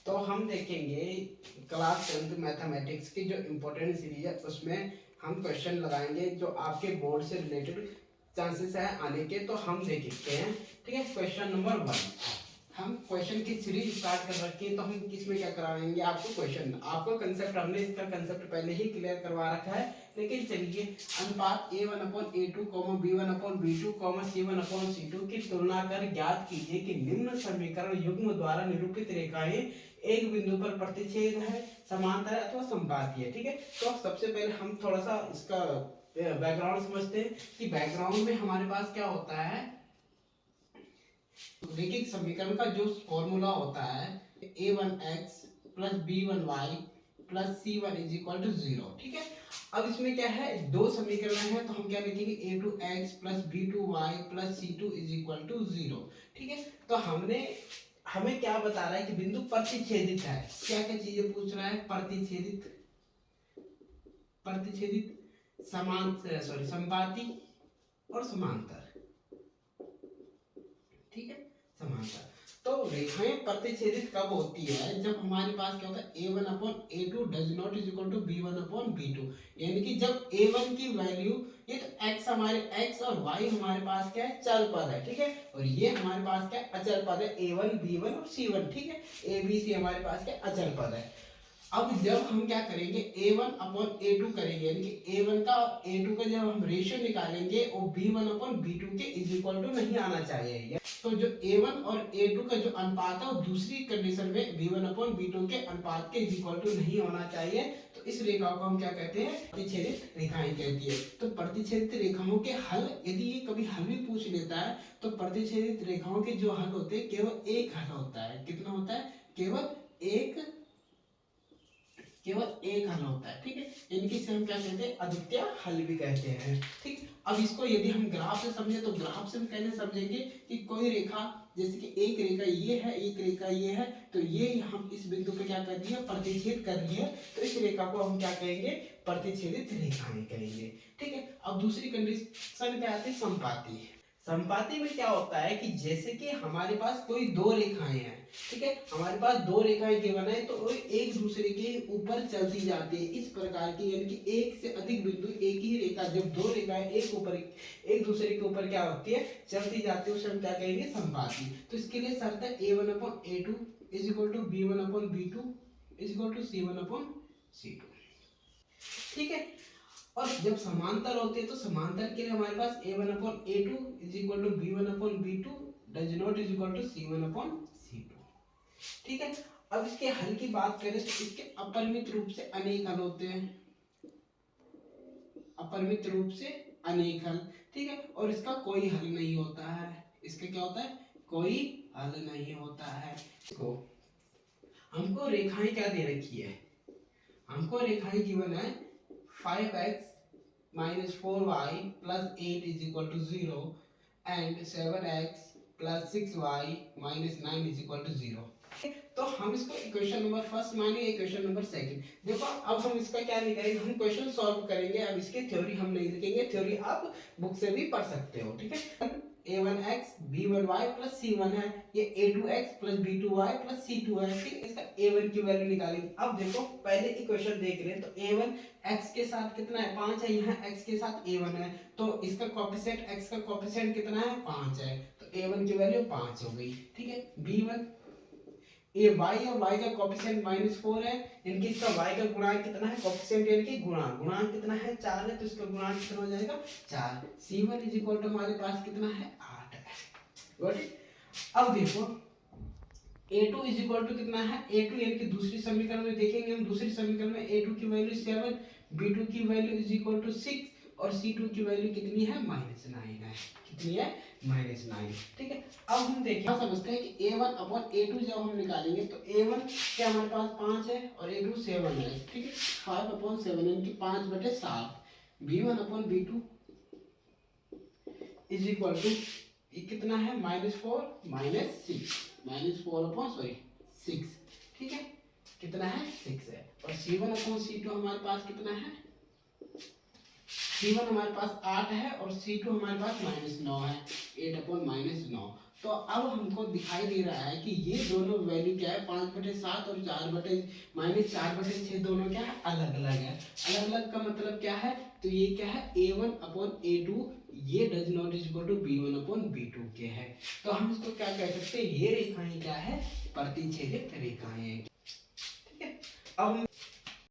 तो हम देखेंगे क्लास 10th मैथमेटिक्स की जो इम्पोर्टेंट सीरीज है उसमें हम क्वेश्चन लगाएंगे जो आपके बोर्ड से रिलेटेड चांसेस है आने के। तो हम देखते हैं, ठीक है। क्वेश्चन नंबर 1, हम क्वेश्चन की सीरीज स्टार्ट कर रखी है। तो हम किसमें क्या कराएंगे आपको, क्वेश्चन आपको कंसेप्ट, हमने इसका कंसेप्ट पहले ही क्लियर करवा रखा है। लेकिन चलिए, अनुपात a1/a2, b1/b2, c1/c2 की तुलना कर ज्ञात कीजिए कि निम्न समीकरण युग्म द्वारा निरूपित रेखाएं एक बिंदु पर प्रतिच्छेद है, समांतर है अथवा समपाती है, ठीक है। तो सबसे पहले हम थोड़ा सा इसका बैकग्राउंड समझते हैं कि बैकग्राउंड में हमारे पास क्या होता है। रैखिक समीकरण का जो फॉर्मूला होता है a1x plus b1y plus c1 is equal to 0, ठीक है। अब इसमें क्या है, दो समीकरण है, तो हम क्या लिखेंगे a2x plus b2y plus c2 is equal to 0, ठीक है। तो हमें क्या बता रहा है कि बिंदु प्रतिच्छेदित है। क्या क्या चीजें पूछ रहा है, प्रतिच्छेदित, समपाती और समांतर, ठीक है, समांतर। तो रेखाएं प्रतिच्छेदित कब होती है, जब हमारे पास क्या होता है a1/a2 does not is equal to b1/b2, यानी कि जब a1 की वैल्यू, ये तो x हमारे x और y हमारे पास क्या है, चल पद है, ठीक है, और ये हमारे पास क्या है, अचल पद है, a1 b1 और c1, ठीक है, a b c हमारे पास क्या अचल पद है। अब जब हम क्या करेंगे a1/a2 करेंगे, यानी कि a1 का और a2 का जब हम रेशियो निकालेंगे वो b1/b2 के इज इक्वल टू नहीं आना चाहिए। तो जो a1 और a2 का जो अनुपात है वो दूसरी कंडीशन में b1/b2 के अनुपात के इज इक्वल टू नहीं होना चाहिए। तो इस रेखा को हम क्या कहते हैं, प्रतिच्छेदित रेखाएं कहती है। तो प्रतिच्छेदित रेखाओं के हल, यदि ये कभी हल भी पूछ लेता है तो प्रतिच्छेदित रेखाओं के जो हल होते हैं केवल एक हल होता है। कितना होता है, केवल एक हल होता है, ठीक है। इनकी से हम क्या कहते हैं, अद्वितीय हल भी कहते हैं, ठीक। अब इसको यदि हम ग्राफ से समझे तो ग्राफ से हम कैसे समझेंगे कि कोई रेखा, जैसे कि एक रेखा ये है, एक रेखा ये है, तो ये हम इस बिंदु पे क्या कर दिया, प्रतिच्छेद कर रही है, तो इस रेखा को हम क्या कहेंगे, प्रतिच्छेदित रेखाएं कहेंगे, ठीक है। अब दूसरी कंडीशन क्या आती है, समपाती। समपाती में क्या होता है कि जैसे कि हमारे पास कोई दो रेखाएं हैं, ठीक है, हमारे पास दो रेखाएं केवल है, तो वो एक दूसरे के ऊपर चलती जाती है इस प्रकार की, यानी कि एक से अधिक बिंदु एक ही रेखा, जब दो रेखाएं एक दूसरे के ऊपर क्या होती है, चलती जाती है, उसे हम क्या कहेंगे, समपाती। तो इसके लिए शर्त है a1/a2 is equal to b1/b2 is equal to c1/c2, ठीक है। और जब समांतर होते हैं तो समांतर के लिए हमारे पास a1/a2 is equal to b1/b2 does not is equal to c1/c2, ठीक है। अब इसके हल की बात करें तो इसके अपरिमित रूप से अनेक हल होते हैं, अपरिमित रूप से अनेक हल, ठीक है। और इसका कोई हल नहीं होता है, इसका क्या होता है, कोई हल नहीं होता है। इसको हमको रेखाएं क्या दे रखी है, हमको रेखाएं गिवन है 5x minus 4y plus 8 is equal to 0 and 7x plus 6y minus 9 is equal to 0। तो हम इसको इक्वेशन नंबर फर्स्ट मानेंगे, इक्वेशन नंबर सेकंड। देखो अब हम इसका क्या निकालेंगे, हम क्वेश्चन सॉल्व करेंगे। अब इसकी थ्योरी हम नहीं लिखेंगे, थ्योरी आप बुक से भी पढ़ सकते हो, ठीक है। a1x b1y प्लस c1 है, ये a2x plus b2y plus c2 है, ठीक। इसका a1 की वैल्यू निकालेंगे। अब देखो पहले इक्वेशन देख रहे हैं तो a1 x के साथ कितना है, 5 है, यहाँ x के साथ a1 है, तो इसका कोएफिशिएंट x का कोएफिशिएंट कितना है, 5 है, तो a1 की वैल्यू 5 हो गई, ठीक है। b1 ये y और y का कोएफिशिएंट -4 है, इनकी इसका y का गुणांक कितना है, कोएफिशिएंट यानी कि गुणांक कितना है, 4 है, तो इसका गुणांक कितना हो जाएगा, 4। c1 इज इक्वल टू हमारे पास कितना है, 8 है, गॉट इट। अब देखो a2 इज इक्वल टू कितना है, a2 यानी कि दूसरी समीकरण में देखेंगे हम, दूसरी समीकरण में a2 की वैल्यू 7, b2 की वैल्यू इज इक्वल टू 6 और c2 की वैल्यू कितनी है, -9 है, कितनी है, -9, ठीक है। अब हम देखें, समझते हैं कि a1/a2 जब हम निकालेंगे तो a1 क्या हमारे पास 5 है और a2 7 है, ठीक है, 5/7 यानी कि 5/7, b1/b2 इज इक्वल टू कितना है, -4 ठीक है, कितना है, 6 है, और c1/c2 हमारे पास कितना है, c1 हमारे पास 8 है और c2 हमारे पास -9 है, 8/9, तो अब हमको दिखाई दे रहा है कि ये दोनों वैल्यू क्या है, 5/7 और 4/-4/6 दोनों क्या है, अलग अलग है। अलग अलग का मतलब क्या है, तो ये क्या है, A1/A2 ये does not equal to B1/B2 के है। तो हम इसको क्या कह सकते हैं, ये रेखाएं क्या है, प्रतिच्छेदित रेखाएं हैं। ठीक है, अब हम